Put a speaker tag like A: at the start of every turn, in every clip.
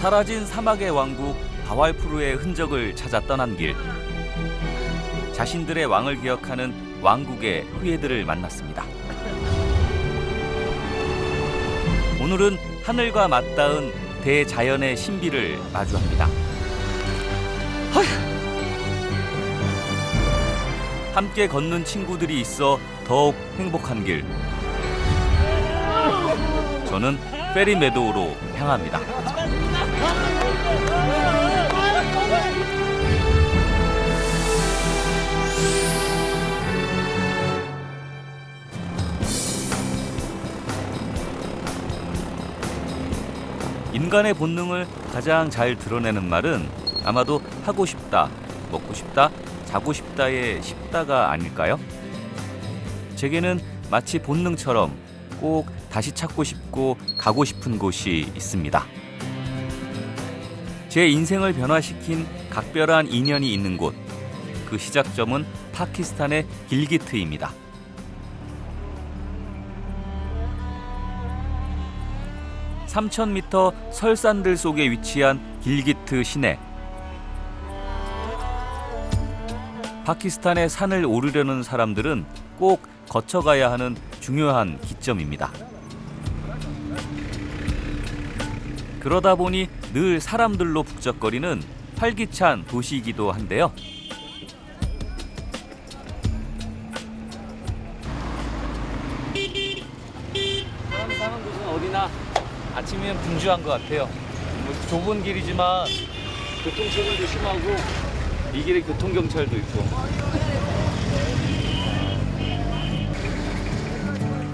A: 사라진 사막의 왕국 바왈푸르의 흔적을 찾아 떠난 길. 자신들의 왕을 기억하는 왕국의 후예들을 만났습니다. 오늘은 하늘과 맞닿은 대자연의 신비를 마주합니다. 함께 걷는 친구들이 있어 더욱 행복한 길. 저는 페리 메도우로 향합니다. 인간의 본능을 가장 잘 드러내는 말은 아마도 하고 싶다, 먹고 싶다, 자고 싶다의 싶다가 아닐까요? 제게는 마치 본능처럼 꼭 다시 찾고 싶고 가고 싶은 곳이 있습니다. 제 인생을 변화시킨 각별한 인연이 있는 곳. 그 시작점은 파키스탄의 길기트입니다. (3000m) 설산들 속에 위치한 길기트 시내. 파키스탄의 산을 오르려는 사람들은 꼭 거쳐가야 하는 중요한 기점입니다. 그러다 보니 늘 사람들로 북적거리는 활기찬 도시이기도 한데요. 사람 사는 곳은 어디나 아침이면 분주한 것 같아요. 좁은 길이지만 교통체증도 심하고 이 길에 교통경찰도 있고.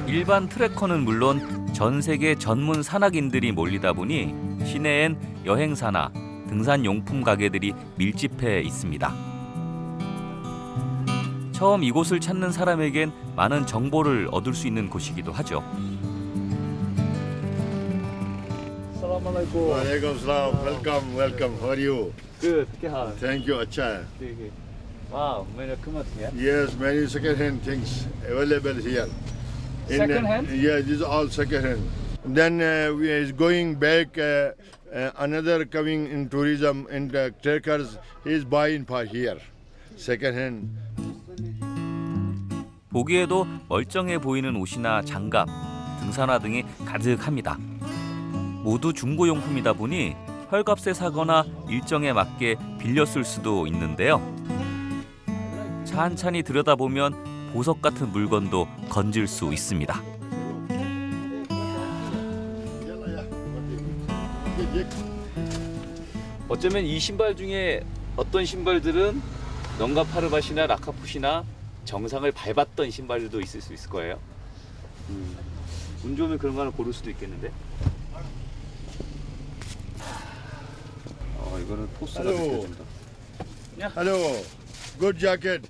A: 일반 트레커는 물론 전 세계 전문 산악인들이 몰리다 보니 시내엔 여행사나 등산 용품 가게들이 밀집해 있습니다. 처음 이곳을 찾는 사람에겐 많은 정보를 얻을 수 있는 곳이기도 하죠.
B: Assalamualaikum.
C: Waalaikumsalam. Welcome. How are you?
A: Good. क्या हाल?
C: Thank you. अच्छा है.
A: Wow, मेरा कीमत है.
C: Yes, many second-hand things available here.
A: Second-hand?
C: Yeah, this is all second-hand. Then we is going back. Another coming in tourism and trekkers is buying for here. Second-hand.
A: 보기에도 멀쩡해 보이는 옷이나 장갑, 등산화 등이 가득합니다. 모두 중고용품이다 보니 헐값에 사거나 일정에 맞게 빌려 쓸 수도 있는데요. 찬찬히 들여다보면 보석 같은 물건도 건질 수 있습니다. 어쩌면 이 신발 중에 어떤 신발들은 넌가 파르바시나 라카푸시나 정상을 밟았던 신발들도 있을 수 있을 거예요. 운 좋으면 그런 거 하나 고를 수도 있겠는데. 이거는 포스가 느껴진다.
C: Hello. Good jacket.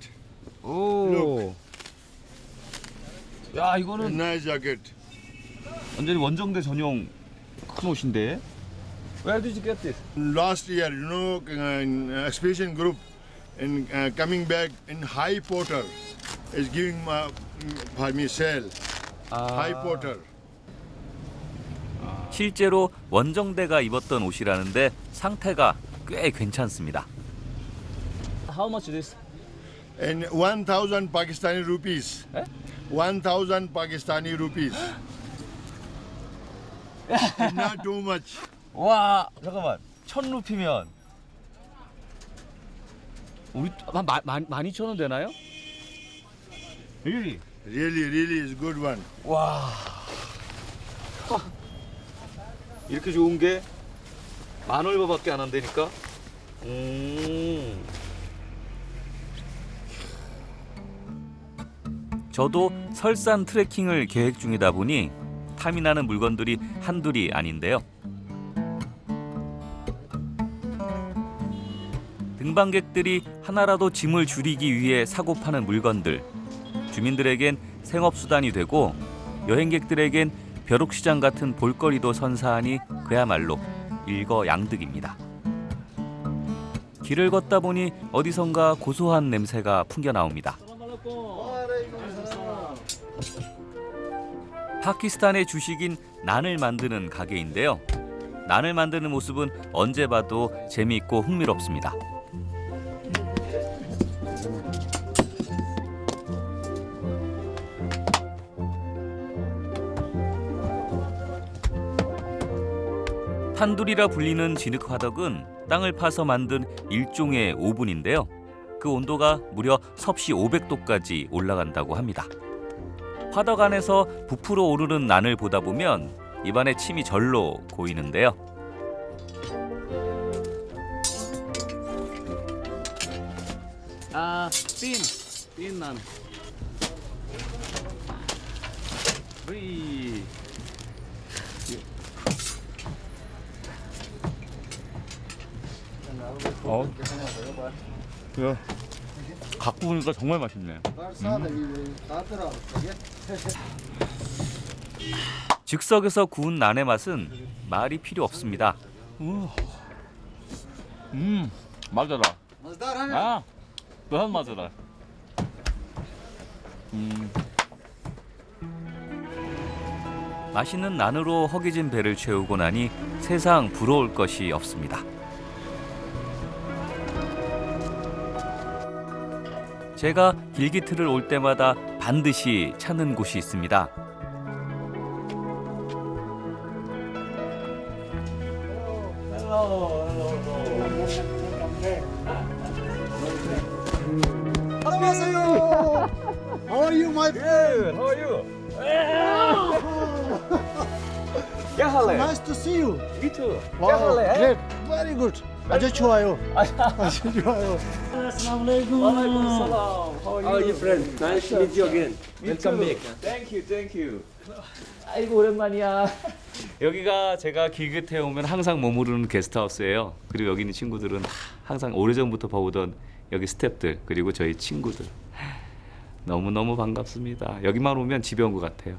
A: 오. 야, 이거는
C: Nice jacket.
A: 완전히 원정대 전용 큰 옷인데. Where did you get this?
C: Last year, expedition group in coming back in High Porter is giving for me sale. High Porter.
A: 실제로 원정대가 입었던 옷이라는데 상태가 꽤 괜찮습니다. How much this?
C: And 1,000 Pakistani rupees. 1,000 Pakistani rupees. It's not too much.
A: 와, 잠깐만. 1,000루피면 우리 한 12,000원 되나요? Really?
C: Really is good one.
A: 와. 이렇게 좋은 게 10,000얼마밖에 안 한다니까? 저도 설산 트레킹을 계획 중이다 보니 탐이 나는 물건들이 한둘이 아닌데요. 등반객들이 하나라도 짐을 줄이기 위해 사고 파는 물건들. 주민들에겐 생업수단이 되고 여행객들에겐 벼룩시장 같은 볼거리도 선사하니 그야말로 일거양득입니다. 길을 걷다 보니 어디선가 고소한 냄새가 풍겨나옵니다. 파키스탄의 주식인 난을 만드는 가게인데요. 난을 만드는 모습은 언제 봐도 재미있고 흥미롭습니다. 탄두리라 불리는 진흙 화덕은 땅을 파서 만든 일종의 오븐인데요. 그 온도가 무려 섭씨 500도까지 올라간다고 합니다. 화덕 안에서 부풀어 오르는 난을 보다 보면 입안에 침이 절로 고이는데요. 빈 난. 브이. 야, 갖고 보니까 정말 맛있네. 즉석에서 구운 난의 맛은 말이 필요 없습니다.
B: 맞아라. 아, 너한 맞아라.
A: 맛있는 난으로 허기진 배를 채우고 나니 세상 부러울 것이 없습니다. 제가 길기틀을 올 때마다 반드시 찾는 곳이 있습니다.
D: How are you, my friend?
B: How are you?
D: Nice to see you.
B: Me too.
D: Wow, great. Very good. 아주 좋아요. 아주 좋아요.
B: How
E: How are you, friend? Nice to meet you again. Welcome back.
B: Thank you. 아이고 오랜만이야. 여기가 제가 길끝에 오면 항상 머무르는 게스트하우스예요. 그리고 여기 있는 친구들은 다 항상 오래전부터 봐오던 여기 스태프들 그리고 저희 친구들. 너무너무 반갑습니다. 여기만 오면 집에 온 것 같아요.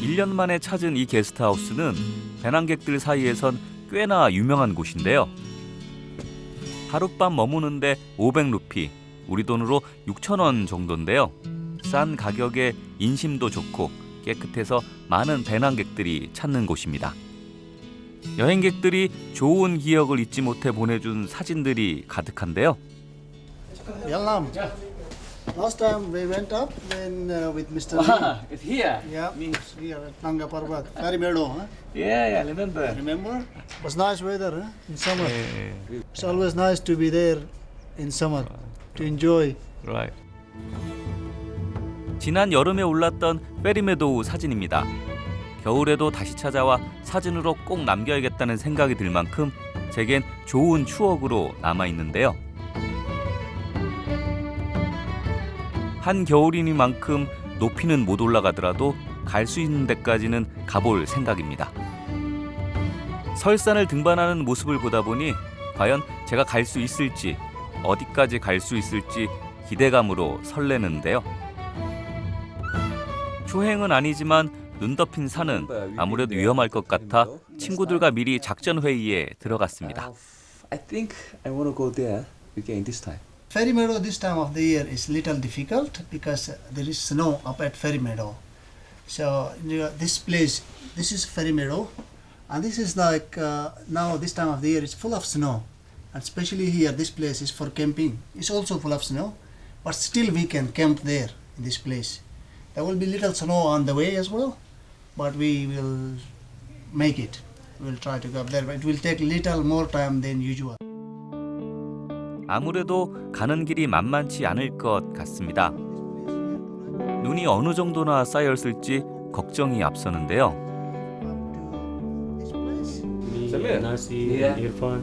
A: 1년 만에 찾은 이 게스트하우스는 배낭객들 사이에선 꽤나 유명한 곳인데요. 하룻밤 머무는데 500루피, 우리 돈으로 6,000원 정도인데요. 싼 가격에 인심도 좋고 깨끗해서 많은 배낭객들이 찾는 곳입니다. 여행객들이 좋은 기억을 잊지 못해 보내준 사진들이 가득한데요.
D: Vietnam. Last time we went up when with Mr. Lee.
B: It's here.
D: Yeah, here at Nanga Parbat, Ferry Meadow. Huh?
B: Yeah, remember.
D: Remember? It was nice weather huh? In summer. It's always nice to be there in summer to enjoy.
A: Right. 지난 여름에 올랐던 페리메도우 사진입니다. 겨울에도 다시 찾아와 사진으로 꼭 남겨야겠다는 생각이 들 만큼 제겐 좋은 추억으로 남아 있는데요. 한겨울이니만큼 높이는 못 올라가더라도 갈 수 있는 데까지는 가볼 생각입니다. 설산을 등반하는 모습을 보다 보니 과연 제가 갈 수 있을지, 어디까지 갈 수 있을지 기대감으로 설레는데요. 초행은 아니지만 눈 덮인 산은 아무래도 위험할 것 같아 친구들과 미리 작전 회의에 들어갔습니다.
E: I think I want to go there again this time.
D: Ferry Meadow this time of the year is little difficult because there is snow up at Ferry Meadow. So this place, this is Ferry Meadow, and this is like now this time of the year it's full of snow, and especially here this place is for camping. It's also full of snow, but still we can camp there in this place. There will be little snow on the way as well, but we will make it. We will try to go up there, but it will take little more time than usual.
A: 아무래도 가는 길이 만만치 않을 것 같습니다. 눈이 어느 정도나 쌓였을지 걱정이 앞서는데요.
E: Samir.
F: Nasi,
E: Yeah.
F: Irfan.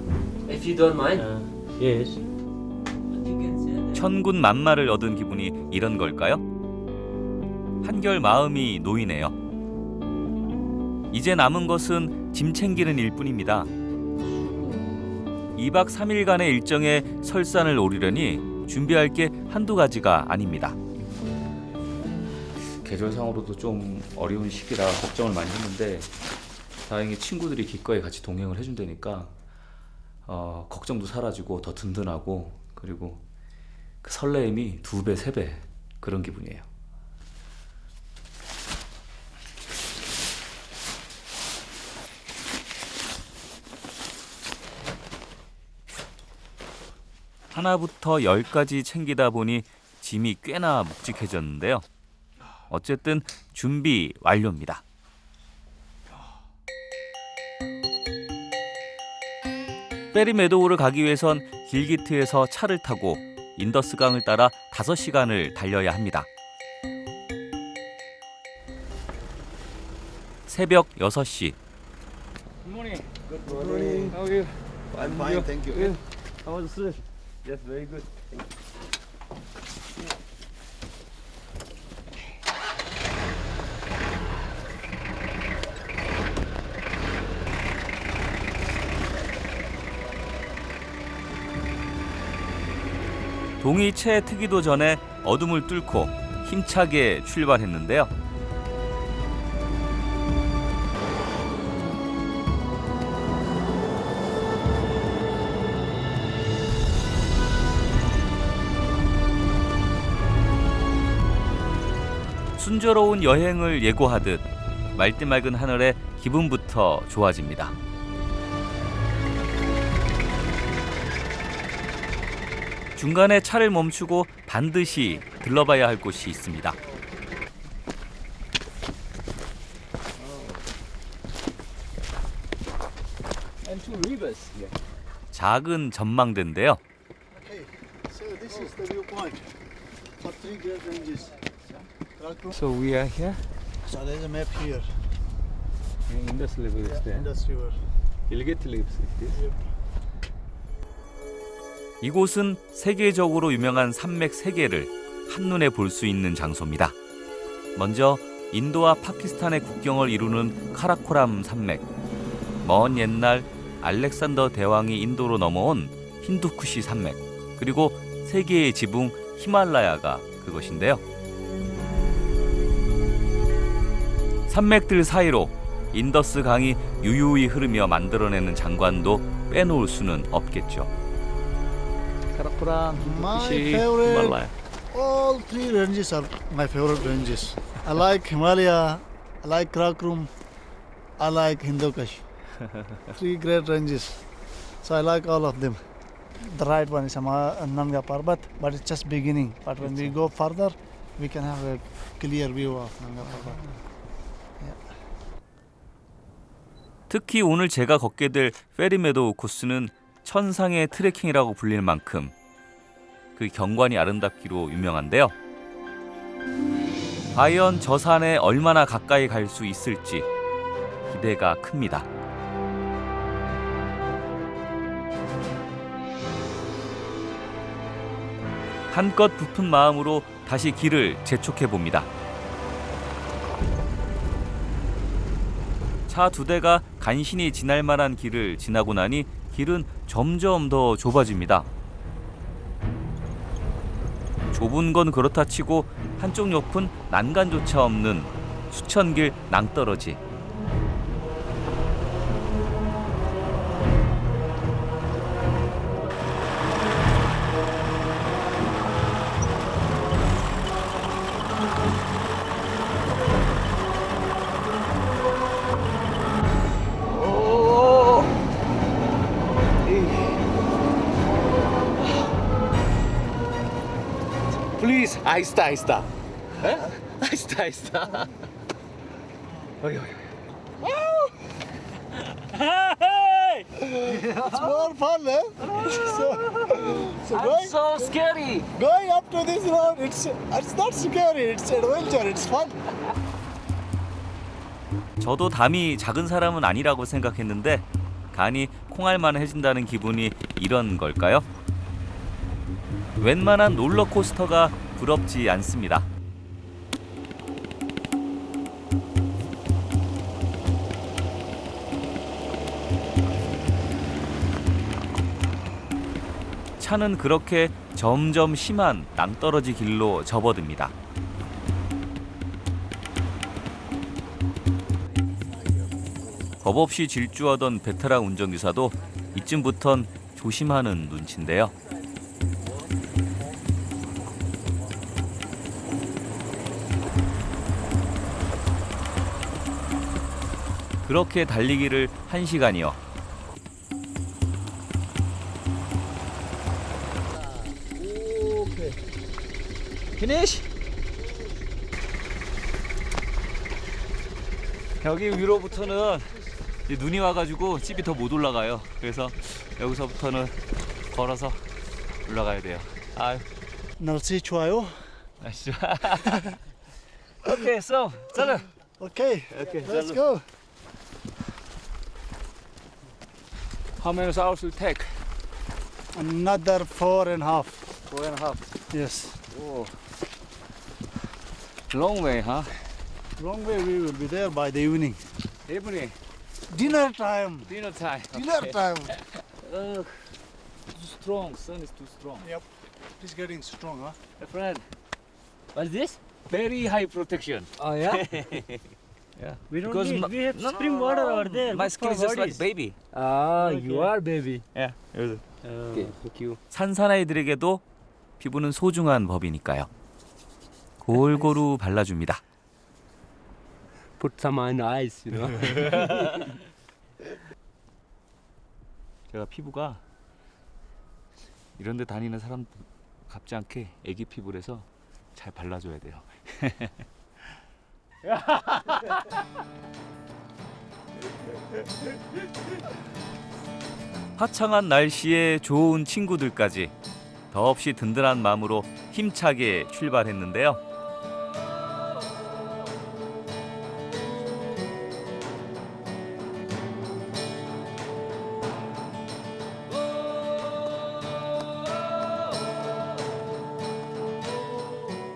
E: If you don't mind.
F: Yes.
A: 천군 만마를 얻은 기분이 이런 걸까요? 한결 마음이 놓이네요. 이제 남은 것은 짐 챙기는 일뿐입니다. 2박 3일간의 일정에 설산을 오르려니 준비할 게 한두 가지가 아닙니다.
B: 계절상으로도 좀 어려운 시기라 걱정을 많이 했는데 다행히 친구들이 기꺼이 같이 동행을 해준다니까 걱정도 사라지고 더 든든하고 그리고 그 설레임이 2배, 3배 그런 기분이에요.
A: 하나부터 10까지 챙기다 보니 짐이 꽤나 묵직해졌는데요. 어쨌든 준비 완료입니다. 페리 메도우를 가기 위해선 길기트에서 차를 타고 인더스강을 따라 5시간을 달려야 합니다. 새벽 6시.
B: Morning. Good morning. How are you?
C: I'm fine, thank you.
B: How was the sleep? Yes, very good.
A: 동이 채 트기도 전에 어둠을 뚫고 힘차게 출발했는데요. 순조로운 여행을 예고하듯 맑디맑은 하늘에 기분부터 좋아집니다. 중간에 차를 멈추고 반드시 들러봐야 할 곳이 있습니다.
B: And two rivers here.
A: 작은 전망대인데요.
D: Okay, so this is the viewpoint for 3 great ranges.
B: So we are here.
D: So there's a map here.
B: Indus River is there.
D: Indus River.
B: Gilgit lives like this.
A: 이곳은 세계적으로 유명한 산맥 3개를 한눈에 볼 수 있는 장소입니다. 먼저 인도와 파키스탄의 국경을 이루는 카라코람 산맥, 먼 옛날 알렉산더 대왕이 인도로 넘어온 힌두쿠시 산맥, 그리고 세계의 지붕 히말라야가 그것인데요. 산맥들 사이로 인더스 강이 유유히 흐르며 만들어내는 장관도 빼놓을 수는 없겠죠.
B: Karakoram,
D: My
B: Hindukushi,
D: favorite,
B: Himalaya.
D: all 3 ranges are my favorite ranges. I like Himalaya, I like Karakoram, I like Hindukush. 3 great ranges. So I like all of them. The right one is Nanga Parbat, but it's just beginning. But when we go further, we can have a clear view of Nanga Parbat.
A: 특히 오늘 제가 걷게 될 페리메도우 코스는 천상의 트레킹이라고 불릴 만큼 그 경관이 아름답기로 유명한데요. 과연 저 산에 얼마나 가까이 갈 수 있을지 기대가 큽니다. 한껏 부푼 마음으로 다시 길을 재촉해 봅니다. 차 2대가 간신히 지날 만한 길을 지나고 나니 길은 점점 더 좁아집니다. 좁은 건 그렇다 치고 한쪽 옆은 난간조차 없는 수천길 낭떠러지.
B: Please, ahista, ahista. Huh? Ahista, ahista.
D: It's more fun, eh? So
B: So scary.
D: going up to this road, it's not scary, it's adventure, it's fun.
A: 저도 담이 작은 사람은 아니라고 생각했는데 간이 콩알만해진다는 기분이 이런 걸까요? 웬만한 롤러코스터가 부럽지 않습니다. 차는 그렇게 점점 심한 낭떠러지 길로 접어듭니다. 겁 없이 질주하던 베테랑 운전기사도 이쯤부턴 조심하는 눈치인데요. 그렇게 달리기를 1시간이요.
B: Finish. 여기 위로부터는 이제 눈이 와가지고 집이 더 못 올라가요. 그래서 여기서부터는 걸어서 올라가야 돼요. 아유,
D: 날씨 좋아요.
B: 날씨. 오케이, so 잘라.
D: Okay, let's go.
B: How many hours will take?
D: Another 4.5.
B: 4.5.
D: Yes.
B: Oh, long way, huh?
D: Long way, we will be there by the evening.
B: Evening,
D: Dinner time.
B: dinner time.
D: Dinner time.
B: Too strong. Sun is too strong.
D: Yep. It's getting strong, huh?
B: My friend,
F: What's this?
B: very high protection.
F: Oh yeah.
B: Yeah.
F: We don't
B: Because
F: need.
B: my-
F: We have
B: No,
F: spring
B: no,
F: water
B: no.
F: over there.
B: My
F: Good
B: skin
F: for
B: is just like
F: bodies.
B: baby.
F: Ah,
B: Okay.
F: you are baby.
B: Yeah.
F: Okay, thank you.
A: 산사나이들에게도 피부는 소중한 법이니까요. 골고루 발라줍니다.
F: Put some on eyes, you know.
B: 제가 피부가 이런데 다니는 사람 같지 않게 애기 피부라서 잘 발라줘야 돼요.
A: 화창한 날씨에 좋은 친구들까지 더없이 든든한 마음으로 힘차게 출발했는데요.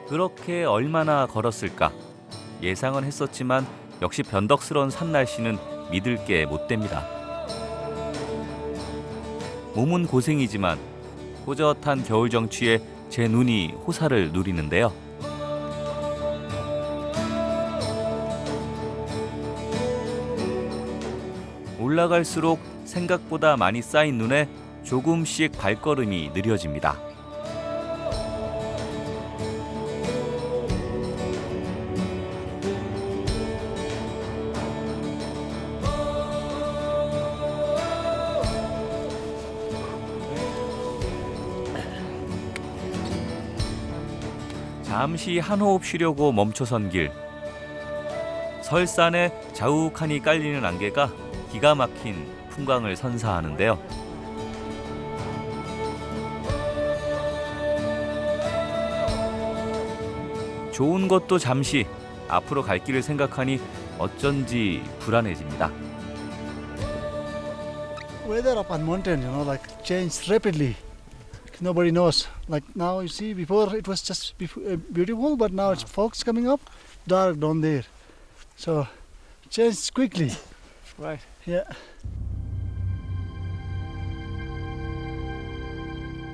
A: 그렇게 얼마나 걸었을까? 예상은 했었지만 역시 변덕스러운 산날씨는 믿을 게 못 됩니다. 몸은 고생이지만 호젓한 겨울 정취에 제 눈이 호사를 누리는데요. 올라갈수록 생각보다 많이 쌓인 눈에 조금씩 발걸음이 느려집니다. 잠시 한 호흡 쉬려고 멈춰선 길. 설산에 자욱하니 깔리는 안개가 기가 막힌 풍광을 선사하는데요. 좋은 것도 잠시, 앞으로 갈 길을 생각하니 어쩐지 불안해집니다.
D: Weather up on mountain, you know, like changed rapidly. Nobody knows. Like now, you see, before it was just beautiful, but now it's fogs coming up, dark down there. So, changed quickly.
B: Right.
D: Yeah.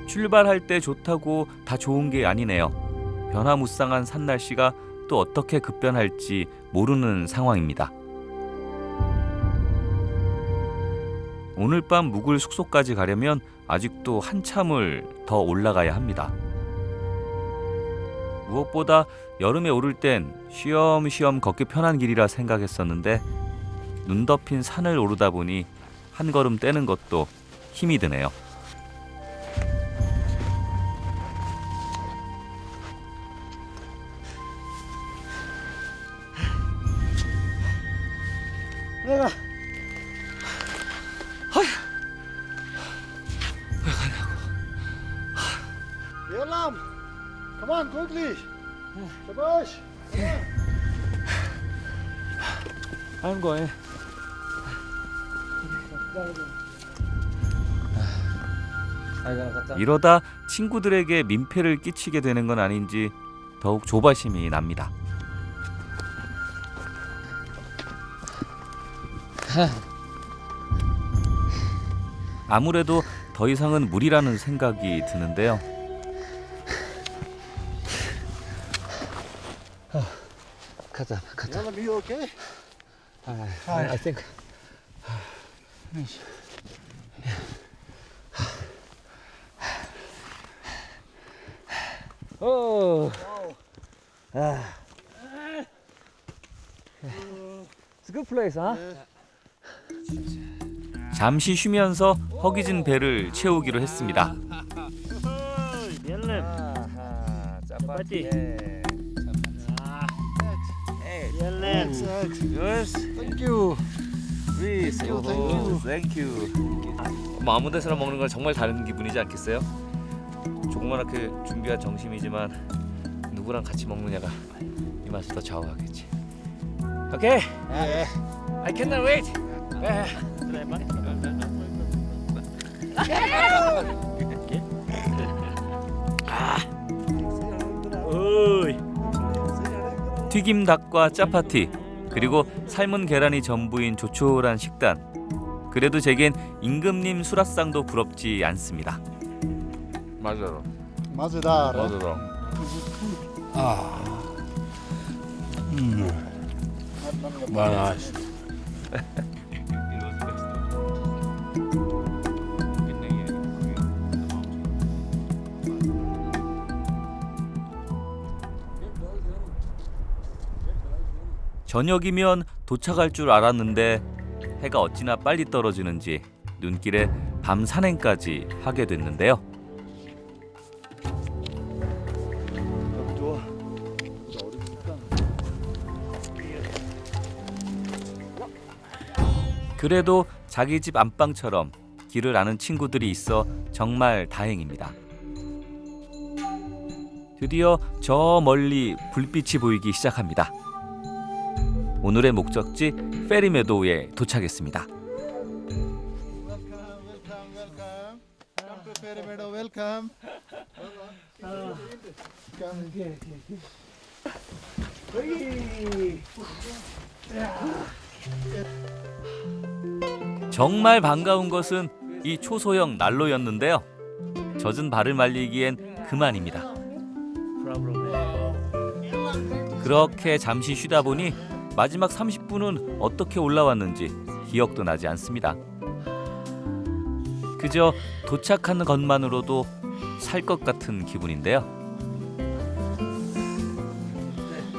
A: 출발할 때 좋다고 다 좋은 게 아니네요. 변화무쌍한 산날씨가 또 어떻게 급변할지 모르는 상황입니다. 오늘 밤 묵을 숙소까지 가려면 아직도 한참을 더 올라가야 합니다. 무엇보다 여름에 오를 땐 쉬엄쉬엄 걷기 편한 길이라 생각했었는데 눈 덮인 산을 오르다 보니 한 걸음 떼는 것도 힘이 드네요.
D: Yalam, come on, quickly. Shabash.
B: I'm going.
A: 이러다 친구들에게 민폐를 끼치게 되는 건 아닌지 더욱 조바심이 납니다. 아무래도 더 이상은 무리라는 생각이 드는데요.
F: 가자.
D: Yalam, you okay?
F: I think. Oh. It's a good place, huh?
A: 잠시 쉬면서 허기진 배를 채우기로 했습니다.
F: Yalam. Chapati.
B: Yours.
D: Thank you.
B: Please.
D: Thank you.
B: Thank you. 뭐 아무 데서나 먹는 건 정말 다른 기분이지 않겠어요? 조그맣게 준비한 점심이지만 누구랑 같이 먹느냐가 이 맛을 더 좌우하겠지. 오케이. I cannot wait.
A: 튀김 닭과 짜파티 그리고 삶은 계란이 전부인 조촐한 식단. 그래도 제겐 임금님 수라상도 부럽지 않습니다.
B: 맞아요.
D: Mazedar.
B: 맞아요.
A: 저녁이면 도착할 줄 알았는데 해가 어찌나 빨리 떨어지는지 눈길에 밤 산행까지 하게 됐는데요. 그래도 자기 집 안방처럼 길을 아는 친구들이 있어 정말 다행입니다. 드디어 저 멀리 불빛이 보이기 시작합니다. 오늘의 목적지 페리메도우에 도착했습니다.
C: Come to Fairy Meadow, welcome.
A: 정말 반가운 것은 이 초소형 난로였는데요. 젖은 발을 말리기엔 그만입니다. 그렇게 잠시 쉬다 보니 마지막 30분은 어떻게 올라왔는지 기억도 나지 않습니다. 그저 도착하는 것만으로도 살 것 같은 기분인데요.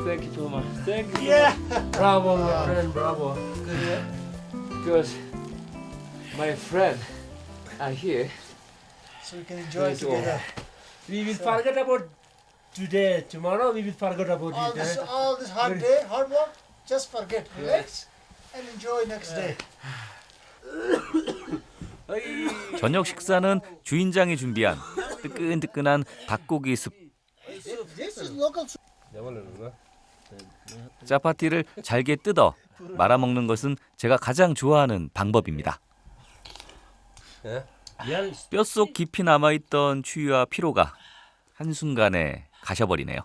F: Thank you so much. Thank you. Yeah. Bravo, my friend. Bravo. Because my friend are here.
D: So we can enjoy
F: So
D: together.
F: we will forget about today. Tomorrow we will forget about
D: All
F: it.
D: this, all this hard day, hard work, just forget, relax, and enjoy next day.
A: 저녁 식사는 주인장이 준비한 뜨끈뜨끈한 닭고기 습.
D: This is local.
A: 짜파티를 잘게 뜯어 말아먹는 것은 제가 가장 좋아하는 방법입니다. 뼛속 깊이 남아있던 추위와 피로가 한순간에 가셔버리네요.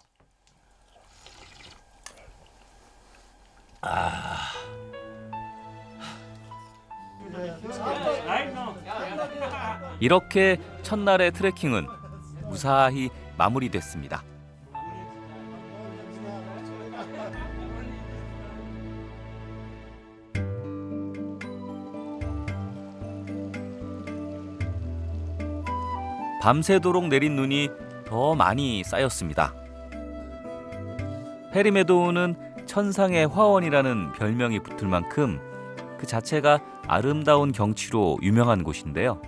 A: 이렇게 첫날의 트레킹은 무사히 마무리됐습니다. 밤새도록 내린 눈이 더 많이 쌓였습니다. 페리메도우는 천상의 화원이라는 별명이 붙을 만큼 그 자체가 아름다운 경치로 유명한 곳인데요.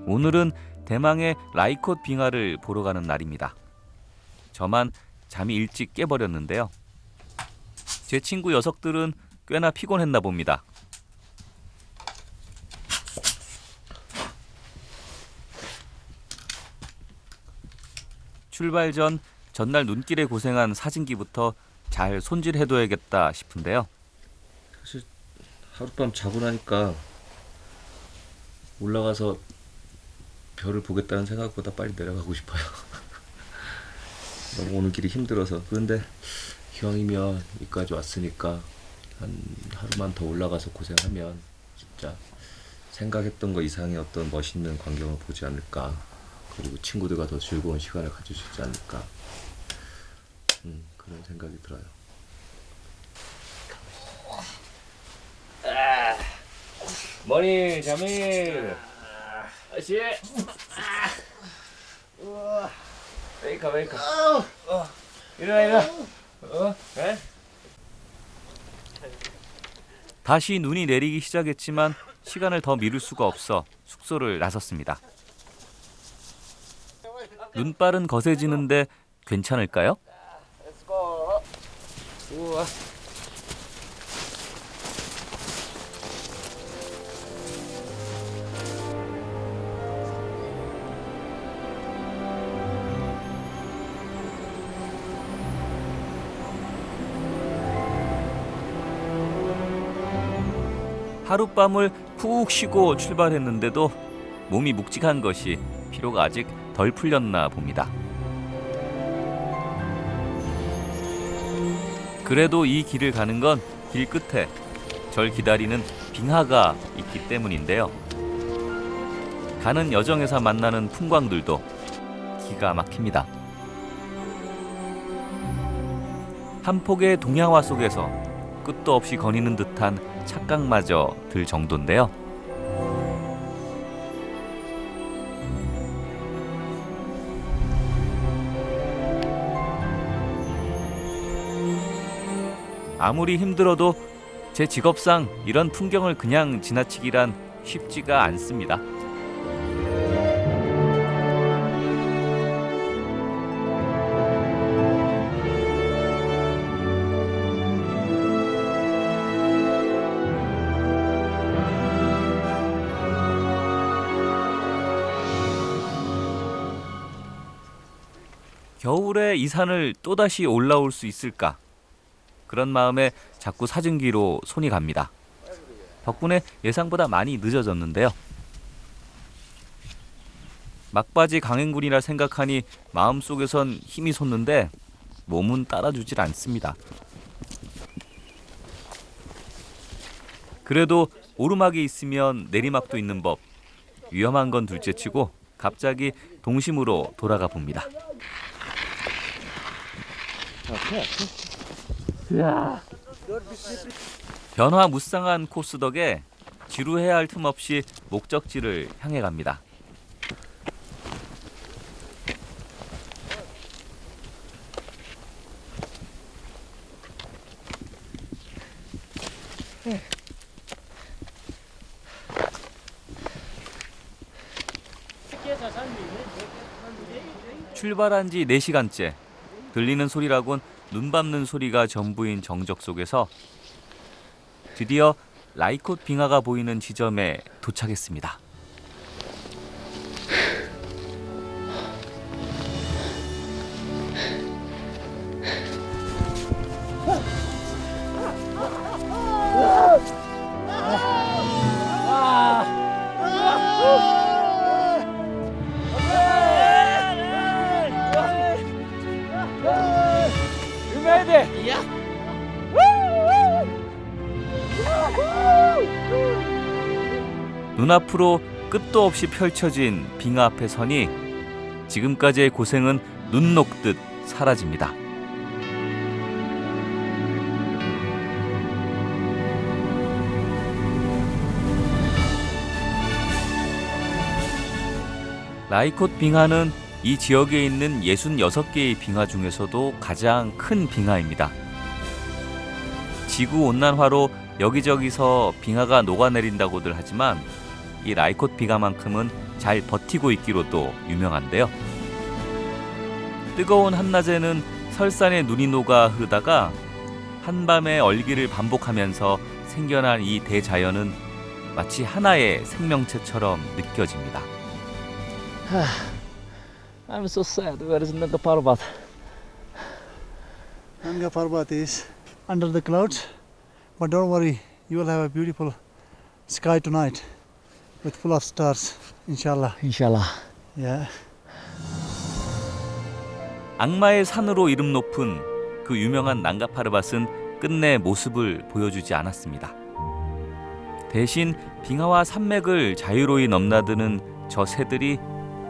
A: 오늘은 대망의 라이콧 빙하를 보러 가는 날입니다. 저만 잠이 일찍 깨버렸는데요. 제 친구 녀석들은 꽤나 피곤했나 봅니다. 출발 전 전날 눈길에 고생한 사진기부터 잘 손질해둬야겠다 싶은데요.
B: 사실 하룻밤 자고 나니까 올라가서 별을 보겠다는 생각보다 빨리 내려가고 싶어요. 너무 오는 길이 힘들어서. 그런데 기왕이면 여기까지 왔으니까 한 하루만 더 올라가서 고생하면 진짜 생각했던 거 이상의 어떤 멋있는 광경을 보지 않을까. 그리고 친구들과 더 즐거운 시간을 가질 수 있지 않을까. 그런 생각이 들어요.
F: 머니, 자밀. 아씨. 웨이카, 웨이카. 일어나. 에?
A: 다시 눈이 내리기 시작했지만 시간을 더 미룰 수가 없어 숙소를 나섰습니다. 눈발은 거세지는데 괜찮을까요?
F: Let's go. 우와.
A: 하룻밤을 푹 쉬고 출발했는데도 몸이 묵직한 것이 피로가 아직 덜 풀렸나 봅니다. 그래도 이 길을 가는 건 길 끝에 절 기다리는 빙하가 있기 때문인데요. 가는 여정에서 만나는 풍광들도 기가 막힙니다. 한 폭의 동양화 속에서 끝도 없이 거니는 듯한 착각마저 들 정도인데요. 아무리 힘들어도 제 직업상 이런 풍경을 그냥 지나치기란 쉽지가 않습니다. 겨울에 이 산을 또다시 올라올 수 있을까? 그런 마음에 자꾸 사진기로 손이 갑니다. 덕분에 예상보다 많이 늦어졌는데요. 막바지 강행군이라 생각하니 마음속에선 힘이 솟는데 몸은 따라주질 않습니다. 그래도 오르막이 있으면 내리막도 있는 법. 위험한 건 둘째치고 갑자기 동심으로 돌아가 봅니다. 변화무쌍한 코스 덕에 지루해야 할 틈 없이 목적지를 향해 갑니다. 출발한 지 4시간째. 들리는 소리라곤 눈 밟는 소리가 전부인 정적 속에서 드디어 라이콧 빙하가 보이는 지점에 도착했습니다. 눈앞으로 끝도 없이 펼쳐진 빙하 앞에 서니 지금까지의 고생은 눈 녹듯 사라집니다. 라이콧 빙하는 이 지역에 있는 66개의 빙하 중에서도 가장 큰 빙하입니다. 지구온난화로 여기저기서 빙하가 녹아내린다고들 하지만 이 라이콧 빙하만큼은 잘 버티고 있기로도 유명한데요. 뜨거운 한낮에는 설산에 눈이 녹아 흐르다가 한밤에 얼기를 반복하면서 생겨난 이 대자연은 마치 하나의 생명체처럼 느껴집니다.
F: I'm so sad. Where is Nanga Parbat?
D: Nanga Parbat is under the clouds, but don't worry, you will have a beautiful sky tonight with full of stars, inshallah.
F: Inshallah.
D: Yeah.
A: 악마의 산으로 이름 높은 그 유명한 난가파르밧은 끝내 모습을 보여주지 않았습니다. 대신 빙하와 산맥을 자유로이 넘나드는 저 새들이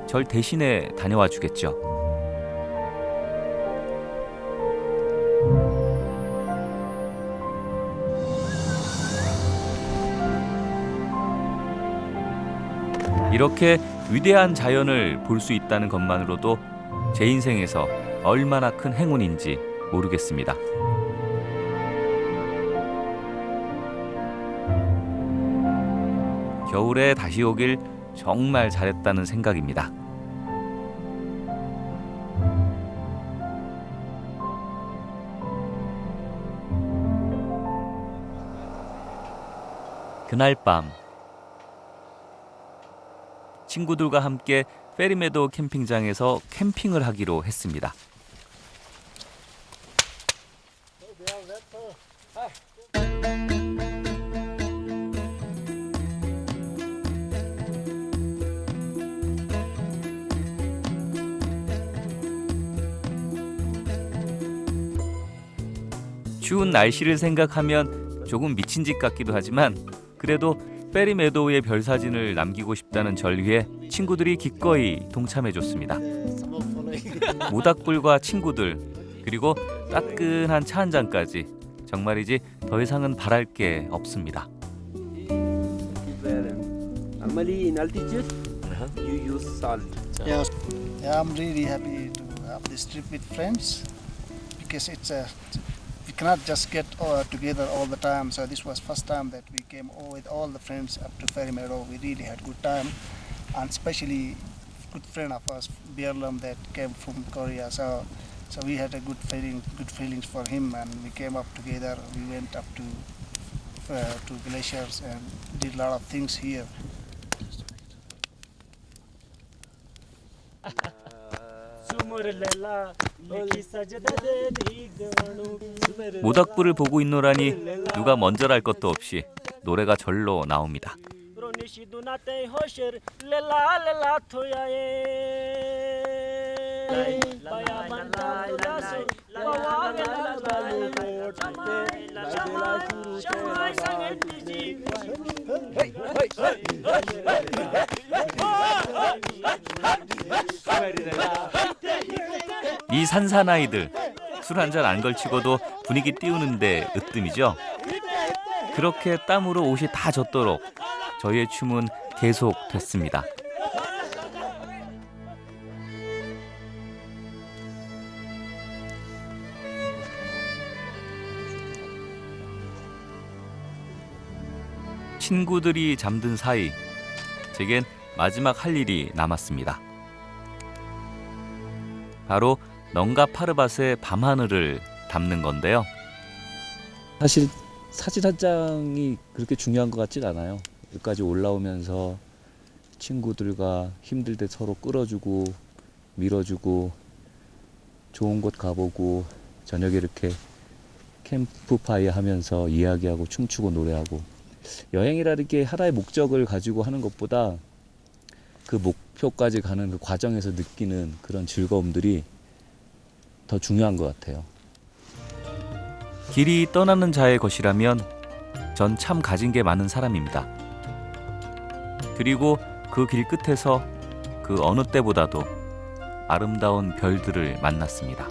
A: 절 대신에 다녀와 주겠죠. 이렇게 위대한 자연을 볼 수 있다는 것만으로도 제 인생에서 얼마나 큰 행운인지 모르겠습니다. 겨울에 다시 오길 정말 잘했다는 생각입니다. 그날 밤 친구들과 함께 페리메도 캠핑장에서 캠핑을 하기로 했습니다. 추운 날씨를 생각하면 조금 미친 짓 같기도 하지만 그래도 페리메도우의 별 사진을 남기고 싶다는 전류에 친구들이 기꺼이 동참해줬습니다. 모닥불과 친구들 그리고 따끈한 차 한 잔까지 정말이지 더 이상은 바랄 게 없습니다.
F: Normally in altitude, you use salt.
D: Yeah, I'm really happy to have this trip with friends because we cannot just get together all the time. So this was first time that we came with all the friends up to Ferry Meadow. We really had good time, and especially good friend of us, Bierlam, that came from Korea. So we had a good feelings for him, and we came up together. We went up to glaciers and did a lot of things here.
A: 모닥불을 보고 있노라니 누가 먼저랄 것도 없이 노래가 절로 나옵니다. 이 산사나이들 술 한 잔 안 걸치고도 분위기 띄우는데 으뜸이죠. 그렇게 땀으로 옷이 다 젖도록 저희의 춤은 계속됐습니다. 친구들이 잠든 사이 제겐 마지막 할 일이 남았습니다. 바로 넝가 파르밭의 밤하늘을 담는 건데요.
E: 사실 사진 한 장이 그렇게 중요한 것 같진 않아요. 여기까지 올라오면서 친구들과 힘들 때 서로 끌어주고 밀어주고 좋은 곳 가보고 저녁에 이렇게 캠프파이어 하면서 이야기하고 춤추고 노래하고 여행이라는 게 하나의 목적을 가지고 하는 것보다 그 목표까지 가는 그 과정에서 느끼는 그런 즐거움들이 더 중요한 것 같아요.
A: 길이 떠나는 자의 것이라면 전 참 가진 게 많은 사람입니다. 그리고 그 길 끝에서 그 어느 때보다도 아름다운 별들을 만났습니다.